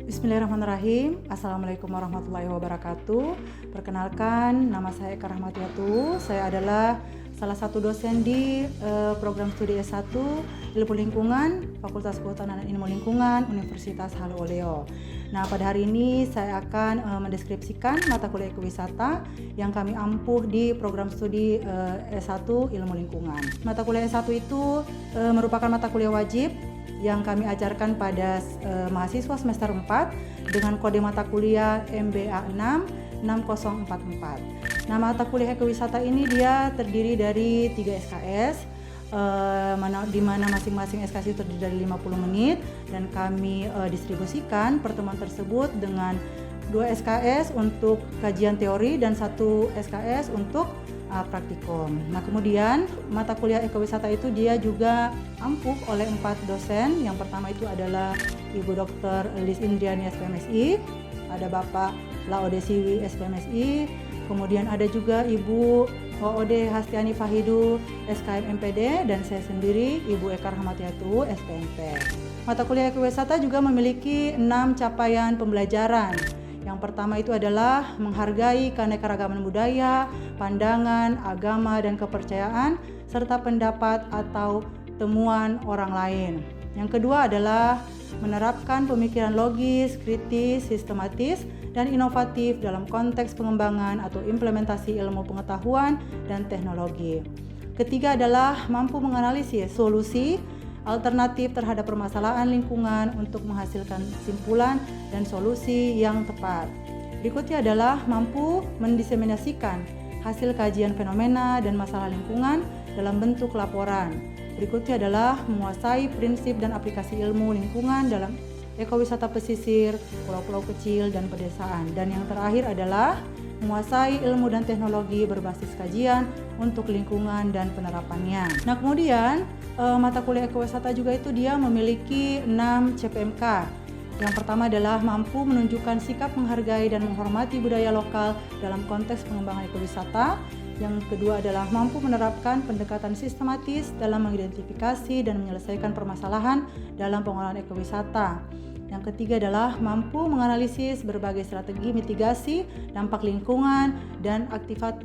Bismillahirrahmanirrahim. Assalamualaikum warahmatullahi wabarakatuh. Perkenalkan, nama saya Eka Rahmatiatu. Saya adalah salah satu dosen di program studi S1 Ilmu Lingkungan, Fakultas Kehutanan dan Ilmu Lingkungan, Universitas Halu Oleo. Nah, pada hari ini saya akan mendeskripsikan mata kuliah ekowisata yang kami ampuh di program studi S1 Ilmu Lingkungan. Mata kuliah S1 itu merupakan mata kuliah wajib yang kami ajarkan pada mahasiswa semester 4 dengan kode mata kuliah MBA 6 6044. Nah, mata kuliah ekowisata ini dia terdiri dari 3 SKS, di mana masing-masing SKS itu terdiri dari 50 menit dan kami distribusikan pertemuan tersebut dengan 2 SKS untuk kajian teori dan 1 SKS untuk praktikum. Nah, kemudian mata kuliah ekowisata itu dia juga ampuh oleh 4 dosen. Yang pertama itu adalah Ibu Dr. Lis Indriani SPMSI, ada Bapak Laode Siwi SPMSI, kemudian ada juga Ibu OOD Hastiani Fahidu SKM MPD, dan saya sendiri Ibu Eka Rahmatiatu SPMP. Mata kuliah ekowisata juga memiliki 6 capaian pembelajaran. Yang pertama itu adalah menghargai keanekaragaman budaya, pandangan, agama, dan kepercayaan, serta pendapat atau temuan orang lain. Yang kedua adalah menerapkan pemikiran logis, kritis, sistematis, dan inovatif dalam konteks pengembangan atau implementasi ilmu pengetahuan dan teknologi. Ketiga adalah mampu menganalisis solusi alternatif terhadap permasalahan lingkungan untuk menghasilkan kesimpulan dan solusi yang tepat. Berikutnya adalah mampu mendiseminasikan hasil kajian fenomena dan masalah lingkungan dalam bentuk laporan. Berikutnya adalah menguasai prinsip dan aplikasi ilmu lingkungan dalam ekowisata pesisir, pulau-pulau kecil, dan pedesaan. Dan yang terakhir adalah menguasai ilmu dan teknologi berbasis kajian untuk lingkungan dan penerapannya. Nah, kemudian mata kuliah ekowisata juga itu dia memiliki 6 CPMK. Yang pertama adalah mampu menunjukkan sikap menghargai dan menghormati budaya lokal dalam konteks pengembangan ekowisata. Yang kedua adalah mampu menerapkan pendekatan sistematis dalam mengidentifikasi dan menyelesaikan permasalahan dalam pengelolaan ekowisata. Yang ketiga adalah mampu menganalisis berbagai strategi mitigasi dampak lingkungan dan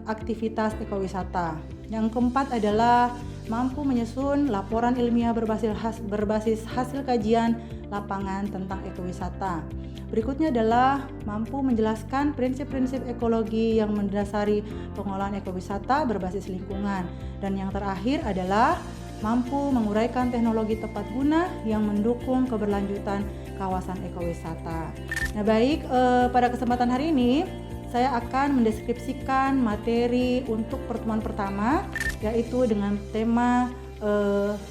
aktivitas ekowisata. Yang keempat adalah mampu menyusun laporan ilmiah berbasis hasil kajian lapangan tentang ekowisata. Berikutnya adalah mampu menjelaskan prinsip-prinsip ekologi yang mendasari pengelolaan ekowisata berbasis lingkungan. Dan yang terakhir adalah mampu menguraikan teknologi tepat guna yang mendukung keberlanjutan kawasan ekowisata. Nah, baik, pada kesempatan hari ini saya akan mendeskripsikan materi untuk pertemuan pertama, yaitu dengan tema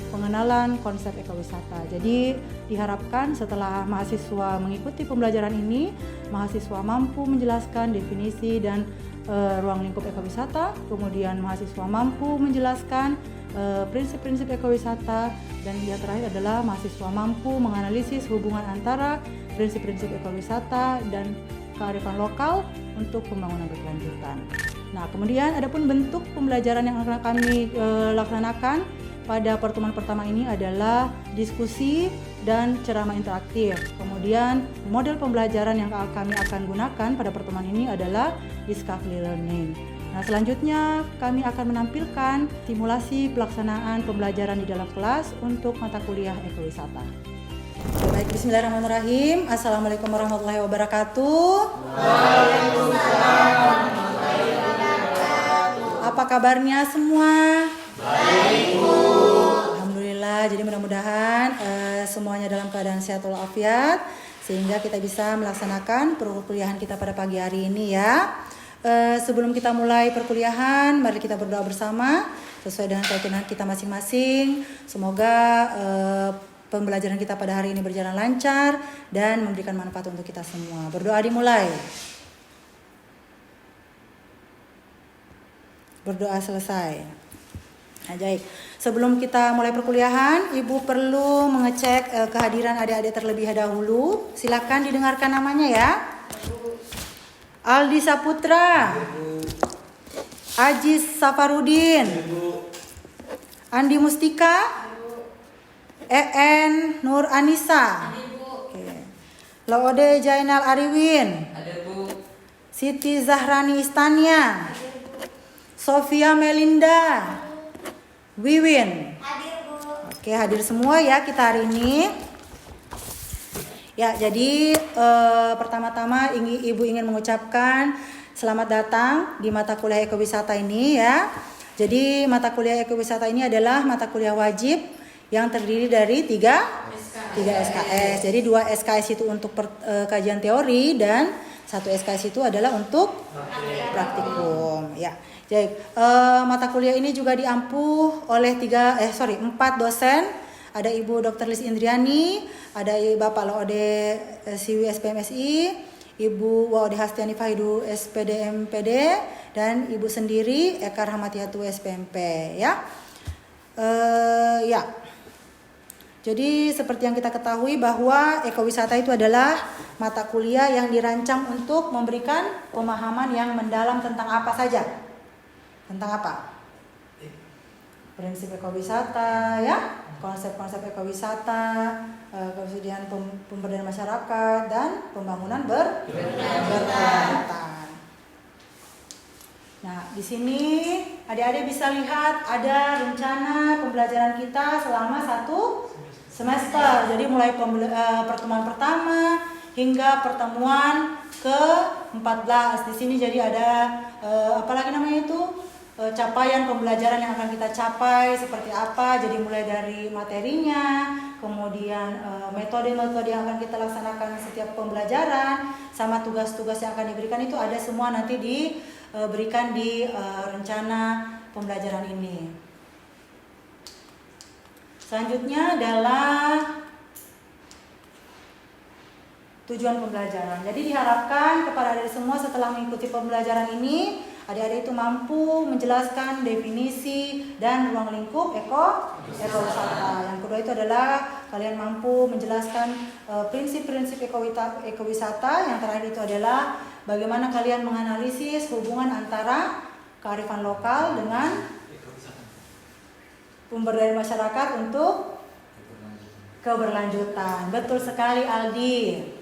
pengenalan konsep ekowisata. Jadi diharapkan setelah mahasiswa mengikuti pembelajaran ini, mahasiswa mampu menjelaskan definisi dan ruang lingkup ekowisata, kemudian mahasiswa mampu menjelaskan prinsip-prinsip ekowisata, dan yang terakhir adalah mahasiswa mampu menganalisis hubungan antara prinsip-prinsip ekowisata dan kearifan lokal untuk pembangunan berkelanjutan. Nah, kemudian adapun bentuk pembelajaran yang akan kami laksanakan pada pertemuan pertama ini adalah diskusi dan ceramah interaktif. Kemudian model pembelajaran yang kami akan gunakan pada pertemuan ini adalah discovery learning. Nah, selanjutnya kami akan menampilkan simulasi pelaksanaan pembelajaran di dalam kelas untuk mata kuliah ekowisata. Baik, bismillahirrahmanirrahim. Assalamualaikum warahmatullahi wabarakatuh. Waalaikumsalam warahmatullahi wabarakatuh. Apa kabarnya semua? Baik, Bu. Alhamdulillah, jadi mudah-mudahan semuanya dalam keadaan sehat walafiat sehingga kita bisa melaksanakan perkuliahan kita pada pagi hari ini ya. Sebelum kita mulai perkuliahan, mari kita berdoa bersama sesuai dengan keyakinan kita masing-masing. Semoga pembelajaran kita pada hari ini berjalan lancar dan memberikan manfaat untuk kita semua. Berdoa dimulai. Berdoa selesai. Nah, baik. Sebelum kita mulai perkuliahan, Ibu perlu mengecek kehadiran adik-adik terlebih dahulu. Silakan didengarkan namanya ya. Aldi Saputra, Ajis Safarudin, Andi Mustika, EN Nur Anissa. Oke. Laode Jainal Ariwin. Ada Bu. Siti Zahrani Istania. Sofia Melinda. Wiwin. Hadir Bu. Oke, hadir semua ya kita hari ini. Ya, jadi pertama-tama Ibu ingin mengucapkan selamat datang di mata kuliah ekowisata ini ya. Jadi mata kuliah ekowisata ini adalah mata kuliah wajib yang terdiri dari tiga SKS. Jadi 2 SKS itu untuk kajian teori dan 1 SKS itu adalah untuk praktikum. Ya, jadi mata kuliah ini juga diampuh oleh 4 dosen. Ada Ibu Dr. Lis Indriani, ada Bapak Laode Siwi SPMSI, Ibu Waode Hastiani Fahidu SPD MPD, dan Ibu sendiri Eka Rahmatiatu SPMP ya. Ya. Jadi seperti yang kita ketahui bahwa ekowisata itu adalah mata kuliah yang dirancang untuk memberikan pemahaman yang mendalam tentang apa saja. Tentang apa? Prinsip ekowisata ya, konsep-konsep ekowisata, kemudian pemberdayaan masyarakat dan pembangunan berkelanjutan. Nah, di sini adik-adik bisa lihat ada rencana pembelajaran kita selama 1 semester. Jadi mulai pertemuan pertama hingga pertemuan ke-14. Di sini jadi ada apalagi namanya itu? Capaian pembelajaran yang akan kita capai seperti apa. Jadi mulai dari materinya, kemudian metode-metode yang akan kita laksanakan setiap pembelajaran, sama tugas-tugas yang akan diberikan itu ada semua nanti diberikan di rencana pembelajaran ini. Selanjutnya adalah tujuan pembelajaran. Jadi diharapkan kepada adik semua setelah mengikuti pembelajaran ini, adik-adik itu mampu menjelaskan definisi dan ruang lingkup ekowisata. Yang kedua itu adalah kalian mampu menjelaskan prinsip-prinsip ekowisata. Yang terakhir itu adalah bagaimana kalian menganalisis hubungan antara kearifan lokal dengan pemberdayaan masyarakat untuk keberlanjutan. Betul sekali Aldi.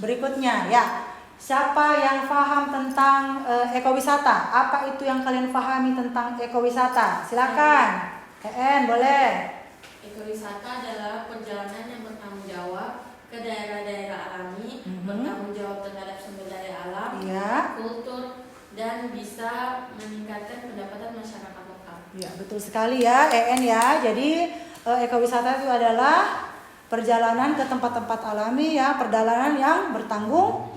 Berikutnya ya, siapa yang paham tentang ekowisata? Apa itu yang kalian pahami tentang ekowisata? Silakan. Boleh. Ekowisata adalah perjalanan yang bertanggung jawab ke daerah-daerah alami, bertanggung jawab terhadap sumber daya alam, Ya. kultur, dan bisa meningkatkan pendapatan masyarakat lokal. Ya, betul sekali ya, ya. Jadi ekowisata itu adalah perjalanan ke tempat-tempat alami ya, perjalanan yang bertanggung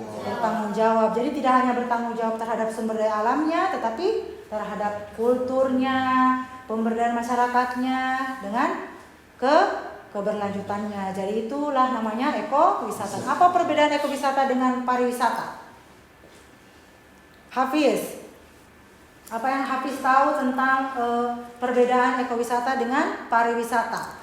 jawab. Jadi tidak hanya bertanggung jawab terhadap sumber daya alamnya, tetapi terhadap kulturnya, pemberdayaan masyarakatnya dengan keberlanjutannya. Jadi itulah namanya ekowisata. Apa perbedaan ekowisata dengan pariwisata? Hafiz, apa yang Hafiz tahu tentang perbedaan ekowisata dengan pariwisata?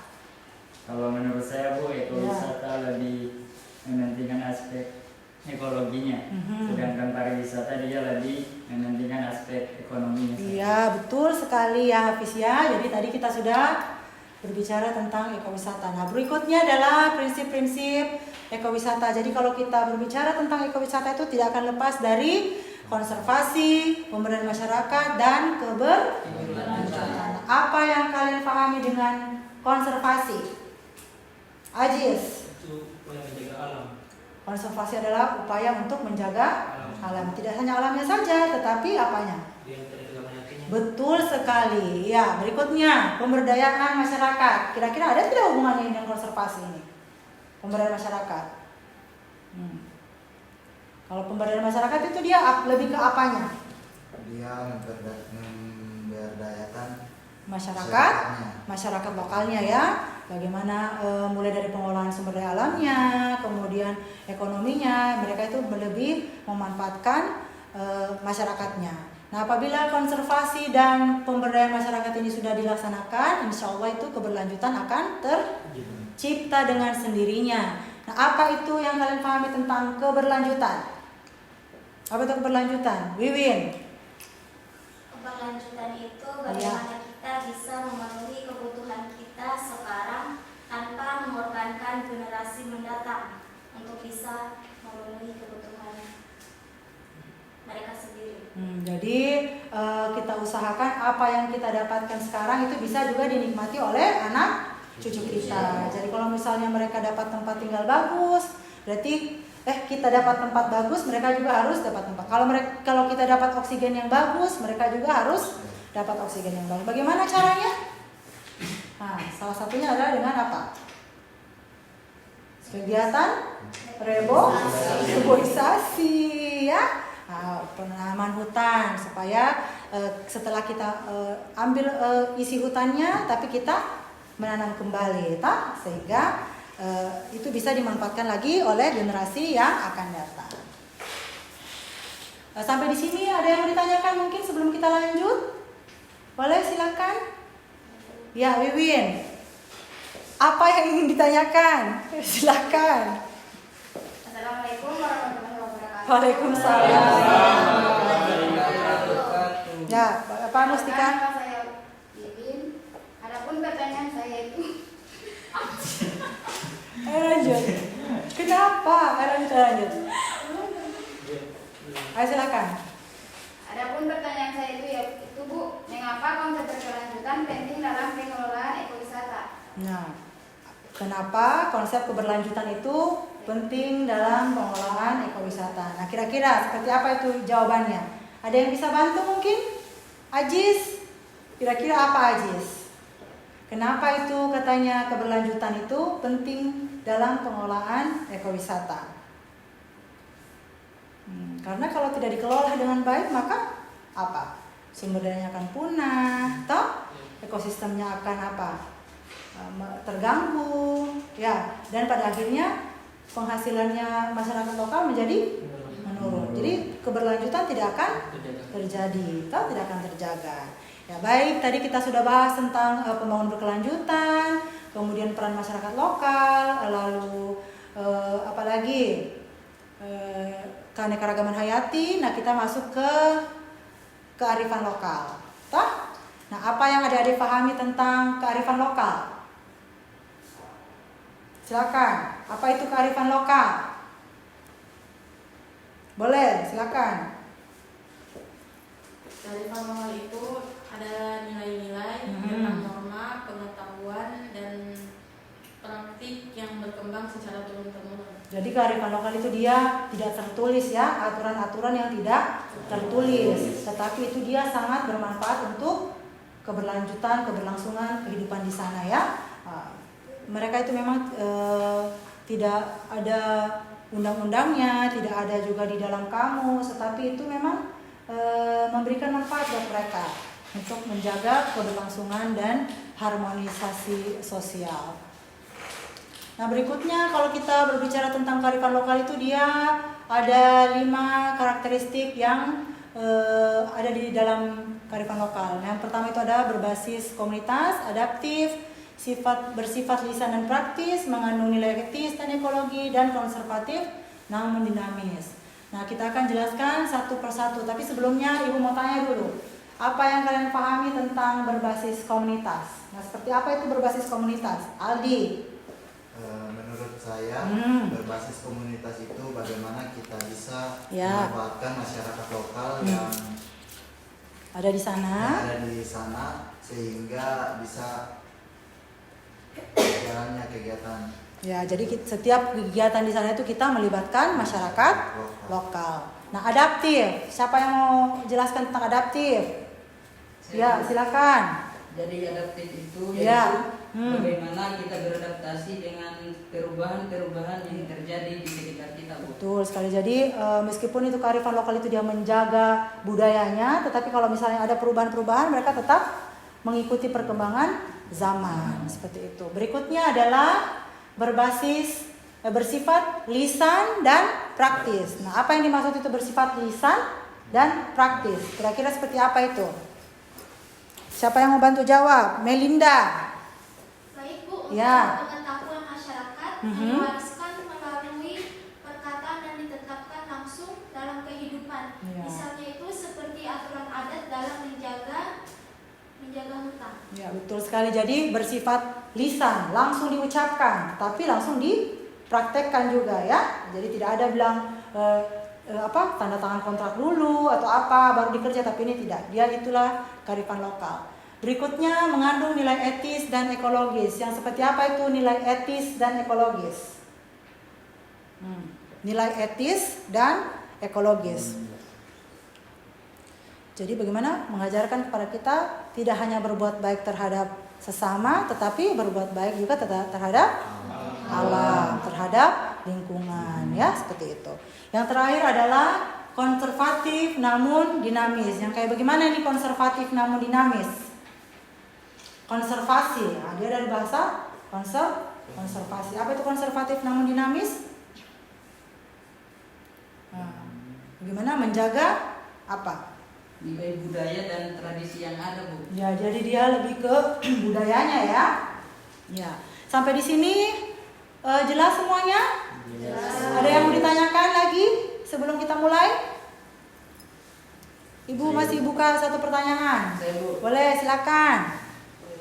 Kalau menurut saya Bu, ekowisata lebih mementingkan aspek ekologinya, sedangkan pariwisata dia lebih mementingkan aspek ekonominya. Iya, betul sekali ya Hafiz ya. Jadi tadi kita sudah berbicara tentang ekowisata. Nah, berikutnya adalah prinsip-prinsip ekowisata. Jadi kalau kita berbicara tentang ekowisata itu tidak akan lepas dari konservasi, pemberdayaan masyarakat, dan keberlanjutan. Apa yang kalian pahami dengan konservasi? Ajis. Itu upaya menjaga alam. Konservasi adalah upaya untuk menjaga alam. Tidak hanya alamnya saja, tetapi apanya? Dia tidak menyakitinya. Betul sekali. Ya, berikutnya pemberdayaan masyarakat. Kira-kira ada tidak hubungannya dengan konservasi ini? Pemberdayaan masyarakat. Kalau pemberdayaan masyarakat itu dia lebih ke apanya? Dia memberdayakan masyarakat lokalnya ya. Bagaimana mulai dari pengolahan sumber daya alamnya, kemudian ekonominya, mereka itu lebih memanfaatkan masyarakatnya. Nah, apabila konservasi dan pemberdayaan masyarakat ini sudah dilaksanakan, insya Allah itu keberlanjutan akan tercipta dengan sendirinya. Nah, apa itu yang kalian pahami tentang keberlanjutan? Apa itu keberlanjutan? Wiwin. Keberlanjutan itu bagaimana kita bisa memenuhi kebutuhan kita sekarang tanpa mengorbankan generasi mendatang. untuk bisa memenuhi kebutuhan mereka sendiri. Jadi kita usahakan apa yang kita dapatkan sekarang itu bisa juga dinikmati oleh anak cucu kita. Jadi kalau misalnya mereka dapat tempat tinggal bagus, berarti kita dapat tempat bagus, mereka juga harus dapat tempat. Kalau kita dapat oksigen yang bagus, mereka juga harus dapat oksigen yang bagus. Bagaimana caranya? Nah, salah satunya adalah dengan apa? Kegiatan reboisasi, ya. Penanaman hutan supaya setelah kita ambil isi hutannya, tapi kita menanam kembali, sehingga itu bisa dimanfaatkan lagi oleh generasi yang akan datang. Sampai di sini ada yang ditanyakan mungkin sebelum kita lanjut? Boleh, silakan. Ya, Wiwin. Apa yang ingin ditanyakan? Silakan. Assalamualaikum warahmatullahi wabarakatuh. Waalaikumsalam. Ya, Pak Mustika. Nama saya Irin. Adapun pertanyaan saya itu Lanjut. Kenapa? Lanjut. Ayo silakan. Adapun pertanyaan saya itu Bu, mengapa konsep berkelanjutan penting dalam pengelolaan ekowisata? Nah, kenapa konsep keberlanjutan itu penting dalam pengelolaan ekowisata? Nah, kira-kira seperti apa itu jawabannya? Ada yang bisa bantu mungkin? Ajis? Kira-kira apa Ajis? Kenapa itu katanya keberlanjutan itu penting dalam pengelolaan ekowisata? Karena kalau tidak dikelola dengan baik, maka apa? Sumber dayanya akan punah, ekosistemnya akan apa? Terganggu, ya. Dan pada akhirnya penghasilannya masyarakat lokal menjadi menurun. Jadi keberlanjutan tidak akan terjadi, tidak akan terjaga. Ya, baik, tadi kita sudah bahas tentang pembangunan berkelanjutan, kemudian peran masyarakat lokal, lalu apalagi keanekaragaman hayati. Nah, kita masuk ke kearifan lokal. Nah, apa yang adik-adik pahami tentang kearifan lokal? Silakan. Apa itu kearifan lokal? Boleh, silakan. Kearifan lokal itu ada nilai-nilai, norma, pengetahuan, dan praktik yang berkembang secara turun-temurun. Jadi kearifan lokal itu dia tidak tertulis, ya, aturan-aturan yang tidak tertulis, tetapi itu dia sangat bermanfaat untuk keberlanjutan, keberlangsungan kehidupan di sana, ya. Mereka itu memang tidak ada undang-undangnya, tidak ada juga di dalam kamus, tetapi itu memang memberikan manfaat buat mereka untuk menjaga keberlangsungan dan harmonisasi sosial. Nah, berikutnya kalau kita berbicara tentang kearifan lokal itu dia ada 5 karakteristik yang ada di dalam kearifan lokal. Yang pertama itu ada berbasis komunitas, adaptif, bersifat lisan dan praktis, mengandung nilai etis dan ekologi, dan konservatif namun dinamis. Nah, kita akan jelaskan satu persatu, tapi sebelumnya Ibu mau tanya dulu, apa yang kalian pahami tentang berbasis komunitas? Nah, seperti apa itu berbasis komunitas? Aldi? Menurut saya berbasis komunitas itu bagaimana kita bisa memanfaatkan masyarakat lokal yang ada di sana, sehingga bisa jalannya kegiatan. Ya, jadi setiap kegiatan di sana itu kita melibatkan masyarakat lokal. Nah, adaptif, siapa yang mau jelaskan tentang adaptif? Ya, silakan. Jadi adaptif itu bagaimana kita beradaptasi dengan perubahan-perubahan yang terjadi di sekitar kita. Betul sekali. Jadi meskipun itu kearifan lokal itu dia menjaga budayanya, tetapi kalau misalnya ada perubahan-perubahan, mereka tetap mengikuti perkembangan zaman, seperti itu. Berikutnya adalah bersifat lisan dan praktis. Nah, apa yang dimaksud itu bersifat lisan dan praktis? Kira-kira seperti apa itu? Siapa yang mau bantu jawab? Melinda. Baik Bu, Ya. untuk pengetahuan masyarakat diwariskan melalui perkataan dan ditetapkan langsung dalam kehidupan. Ya. Misalnya itu seperti aturan adat dalam menjaga hutan. Ya, betul sekali. Jadi bersifat lisan, langsung diucapkan, tapi langsung dipraktekkan juga ya. Jadi tidak ada bilang tanda tangan kontrak dulu atau apa baru dikerja, tapi ini tidak. Dia itulah kearifan lokal. Berikutnya mengandung nilai etis dan ekologis. Yang seperti apa itu nilai etis dan ekologis? Nilai etis dan ekologis. Jadi bagaimana mengajarkan kepada kita tidak hanya berbuat baik terhadap sesama, tetapi berbuat baik juga terhadap alam, terhadap lingkungan, ya seperti itu. Yang terakhir adalah konservatif namun dinamis. Yang kayak bagaimana ini konservatif namun dinamis? Konservasi, nah, dia dari bahasa konservasi. Apa itu konservatif namun dinamis? Nah, bagaimana menjaga apa? Nilai budaya dan tradisi yang ada, Bu. Ya, jadi dia lebih ke budayanya ya. Ya, sampai di sini jelas semuanya? Jelas. Ada yang mau ditanyakan lagi sebelum kita mulai? Ibu masih buka satu pertanyaan. Saya, Bu. Boleh, silakan.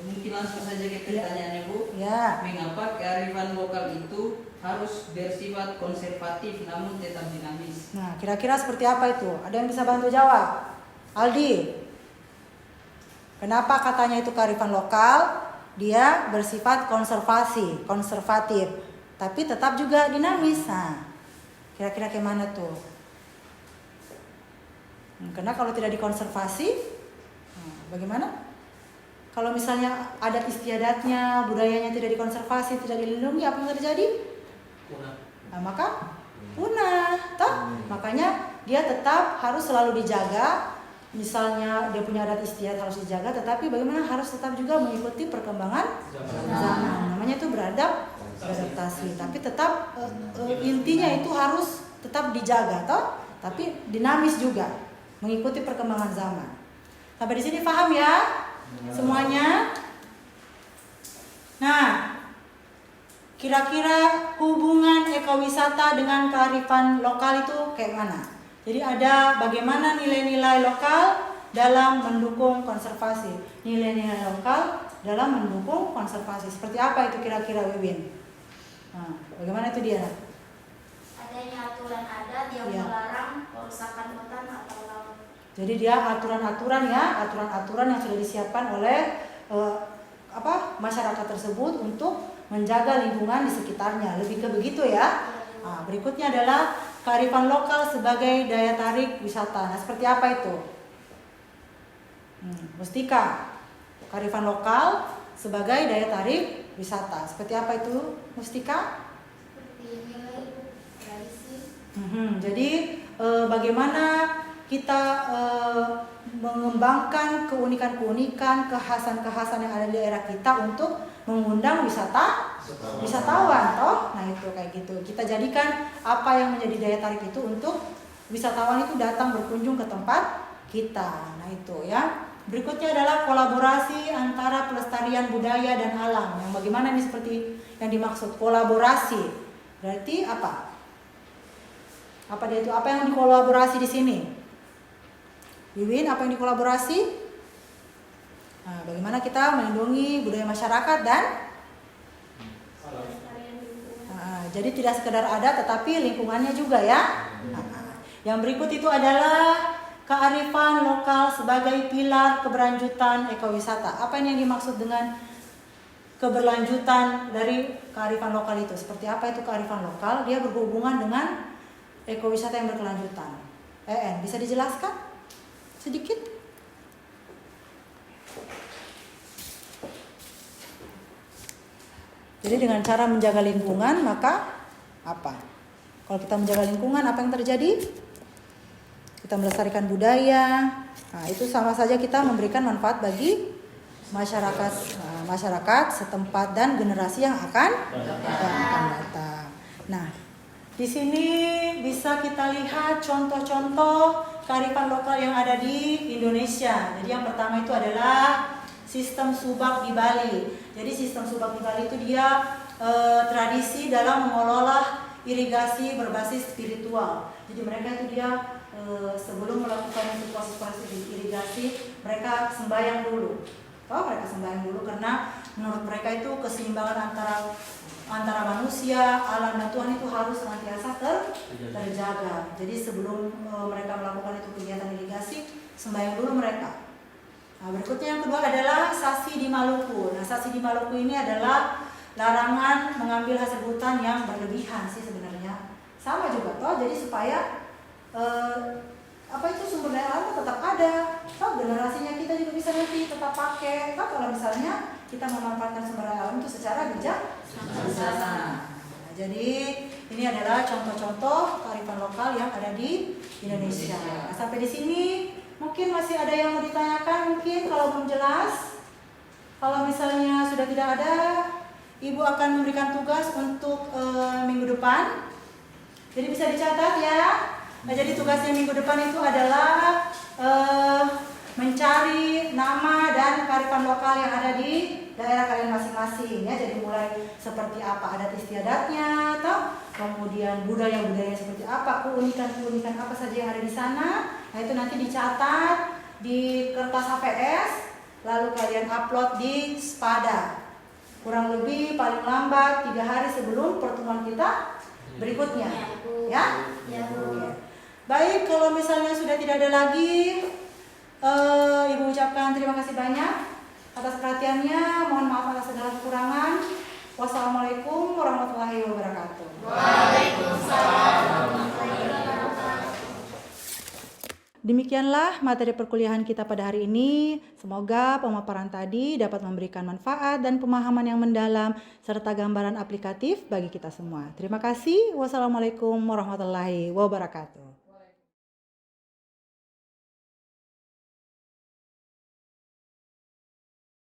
Mungkin langsung saja ke pertanyaannya, Bu. Ya. Mengapa kearifan lokal itu harus bersifat konservatif namun tetap dinamis? Nah, kira-kira seperti apa itu? Ada yang bisa bantu jawab? Aldi, kenapa katanya itu kearifan lokal? Dia bersifat konservatif, tapi tetap juga dinamis. Nah, kira-kira kayak mana tuh? Karena kalau tidak dikonservasi, bagaimana? Kalau misalnya adat istiadatnya, budayanya tidak dikonservasi, tidak dilindungi, apa yang terjadi? Punah. Nah, maka punah, toh? Makanya dia tetap harus selalu dijaga. Misalnya dia punya adat istiadat harus dijaga, tetapi bagaimana harus tetap juga mengikuti perkembangan zaman. Namanya itu beradaptasi. Tapi tetap intinya itu harus tetap dijaga, toh? Tapi dinamis juga, mengikuti perkembangan zaman. Sampai di sini paham ya semuanya? Nah, kira-kira hubungan ekowisata dengan kearifan lokal itu kayak mana? Jadi ada bagaimana nilai-nilai lokal dalam mendukung konservasi. Nilai-nilai lokal dalam mendukung konservasi. Seperti apa itu kira-kira, Wiwin? Nah, bagaimana itu dia? Adanya aturan adat yang melarang perusakan hutan atau laut. Jadi dia aturan-aturan yang sudah disiapkan oleh masyarakat tersebut untuk menjaga lingkungan di sekitarnya. Lebih ke begitu ya. Nah, berikutnya adalah kearifan lokal sebagai daya tarik wisata. Nah, seperti apa itu? Mustika, kearifan lokal sebagai daya tarik wisata. Seperti apa itu, Mustika? Seperti nilai tradisi. Jadi bagaimana kita mengembangkan keunikan-keunikan, kekhasan-kekhasan yang ada di daerah kita untuk mengundang wisatawan, toh? Nah, itu kayak gitu. Kita jadikan apa yang menjadi daya tarik itu untuk wisatawan itu datang berkunjung ke tempat kita. Nah, itu ya. Berikutnya adalah kolaborasi antara pelestarian budaya dan alam. Yang bagaimana ini seperti yang dimaksud kolaborasi. Berarti apa? Apa dia itu? Apa yang dikolaborasi di sini? Wiwin, apa yang dikolaborasi? Nah, bagaimana kita melindungi budaya masyarakat dan jadi tidak sekedar ada tetapi lingkungannya juga ya. Yang berikut itu adalah kearifan lokal sebagai pilar keberlanjutan ekowisata. Apa ini yang dimaksud dengan keberlanjutan dari kearifan lokal itu? Seperti apa itu kearifan lokal? Dia berhubungan dengan ekowisata yang berkelanjutan. Bisa dijelaskan sedikit? Jadi dengan cara menjaga lingkungan, maka apa? Kalau kita menjaga lingkungan, apa yang terjadi? Kita melestarikan budaya. Nah, itu sama saja kita memberikan manfaat bagi masyarakat setempat dan generasi yang akan datang. Nah, di sini bisa kita lihat contoh-contoh kearifan lokal yang ada di Indonesia. Jadi yang pertama itu adalah sistem subak di Bali. Jadi sistem subak di Bali itu dia tradisi dalam mengelola irigasi berbasis spiritual. Jadi mereka itu dia sebelum melakukan proses irigasi mereka sembahyang dulu. Mereka sembahyang dulu karena menurut mereka itu keseimbangan antara antara manusia, alam dan Tuhan itu harus senantiasa terjaga. Jadi sebelum mereka melakukan itu kegiatan irigasi, sembahyang dulu mereka. Nah, berikutnya yang kedua adalah sasi di Maluku. Nah, sasi di Maluku ini adalah larangan mengambil hasil hutan yang berlebihan sih sebenarnya. Sama juga toh, jadi supaya sumber daya alam tetap ada. Toh generasinya kita juga bisa nanti tetap pakai. Toh kalau misalnya kita memanfaatkan sumber daya alam itu secara bijaksana. Nah, jadi ini adalah contoh-contoh kearifan lokal yang ada di Indonesia. Nah, sampai di sini mungkin masih ada yang mau ditanyakan, mungkin kalau belum jelas. Kalau misalnya sudah tidak ada, Ibu akan memberikan tugas untuk minggu depan. Jadi bisa dicatat ya. Nah, jadi tugasnya minggu depan itu adalah mencari nama dan kearifan lokal yang ada di daerah kalian masing-masing ya. Jadi mulai seperti apa adat istiadatnya, atau kemudian budaya-budaya seperti apa, keunikan-keunikan apa saja yang ada di sana. Nah, itu nanti dicatat di kertas HPS, lalu kalian upload di Spada. Kurang lebih paling lambat 3 hari sebelum pertemuan kita berikutnya. Ya? Oke. Baik, kalau misalnya sudah tidak ada lagi, Ibu ucapkan terima kasih banyak atas perhatiannya. Mohon maaf atas segala kekurangan. Wassalamualaikum warahmatullahi wabarakatuh. Waalaikumsalam warahmatullahi wabarakatuh. Demikianlah materi perkuliahan kita pada hari ini. Semoga pemaparan tadi dapat memberikan manfaat dan pemahaman yang mendalam serta gambaran aplikatif bagi kita semua. Terima kasih. Wassalamualaikum warahmatullahi wabarakatuh.